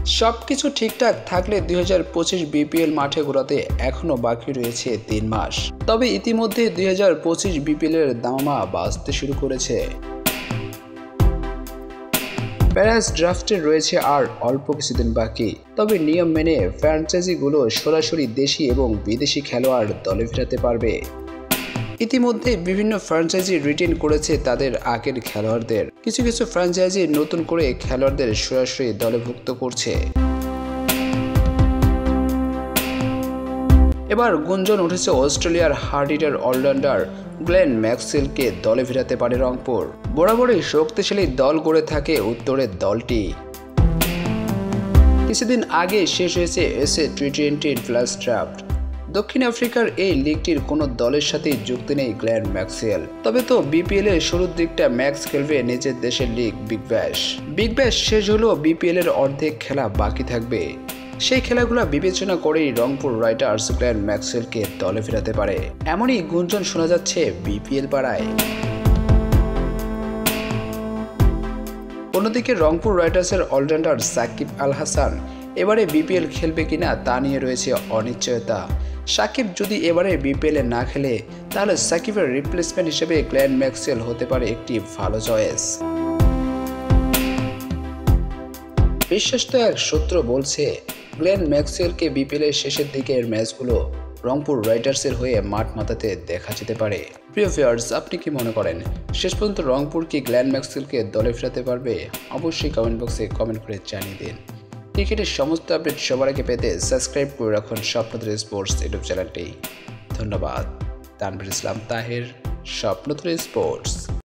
সবকিছু ঠিকঠাক থাকলে 2025 বিপিএল মাঠে গড়াতে এখনও বাকি রয়েছে 3 মাস। তবে ইতিমধ্যে 2025 বিপিএলের দামামা বাজতে শুরু করেছে। প্যারাস ড্রাফটে রয়েছে আর অল্প কিছুদিন বাকি। তবে নিয়ম মেনে ফ্র্যাঞ্চাইজিগুলো সরাসরি দেশি এবং বিদেশি খেলোয়াড় দলে ফেরাতে পারবে। ইতিমধ্যে বিভিন্ন ফ্র্যাঞ্চাইজি রিটেন করেছে তাদের আগের খেলোয়াড়দের। কিছু কিছু ফ্র্যাঞ্চাইজি নতুন করে খেলোয়াড়দের সরাসরি দলে ভুক্ত করছে। এবার গুঞ্জন উঠেছে অস্ট্রেলিয়ার হার্ড হিটার অলরাউন্ডার গ্লেন ম্যাক্সওয়েলকে দলে ফেরাতে পারে রংপুর। বরাবরই শক্তিশালী দল গড়ে থাকে উত্তরের দলটি। কিছুদিন আগে শেষ হয়েছে এসএ টি-20 প্লাস ড্রাফট। দক্ষিণ আফ্রিকার এই লিগটির কোনো দলের সাথেই যুক্তি নেই গ্লেন ম্যাক্সওয়েল। তবে তো বিপিএল এর শুরুর দিকটা ম্যাক্স খেলবে নিজের দেশের লিগ বিগ ব্যাশ শেষ হলেও বিপিএল এর অর্ধেক খেলা বাকি থাকবে। সেই খেলাগুলো বিবেচনা করেই রংপুর রাইডার্স গ্লেন ম্যাক্সওয়েলকে দলে ফেরাতে পারে, এমনই গুঞ্জন শোনা যাচ্ছে বিপিএল পাড়ায়। অন্যদিকে রংপুর রাইডার্সের অলরাউন্ডার সাকিব আল হাসান এবারে বিপিএল খেলবে কিনা তা নিয়ে রয়েছে অনিশ্চয়তা। সাকিব যদি এবারে বিপিএল এ না খেলে তাহলে সাকিবের রিপ্লেসমেন্ট হিসেবে গ্লেন ম্যাক্সওয়েল হতে পারে একটি ভালো চয়েস। বিশ্বস্ত এক সূত্র বলছে গ্লেন ম্যাক্সওয়েলকে বিপিএল এর শেষের দিকের ম্যাচগুলো রংপুর রাইডার্সের হয়ে মাঠ মাতাতে দেখা যেতে পারে। প্রিয় ভিউয়ার্স, আপনি কি মনে করেন শেষ পর্যন্ত রংপুর কি গ্লেন ম্যাক্সওয়েলকে দলে ফেরাতে পারবে? অবশ্যই কমেন্ট বক্সে কমেন্ট করে জানিয়ে দিন। ক্রিকেটের সমস্ত আপডেট সবার আগে পেতে সাবস্ক্রাইব করে রাখুন স্বপ্নতুরী স্পোর্টস ইউটিউব চ্যানেলটি। ধন্যবাদ। তানভীর ইসলাম তাহের, স্বপ্নতুরী স্পোর্টস।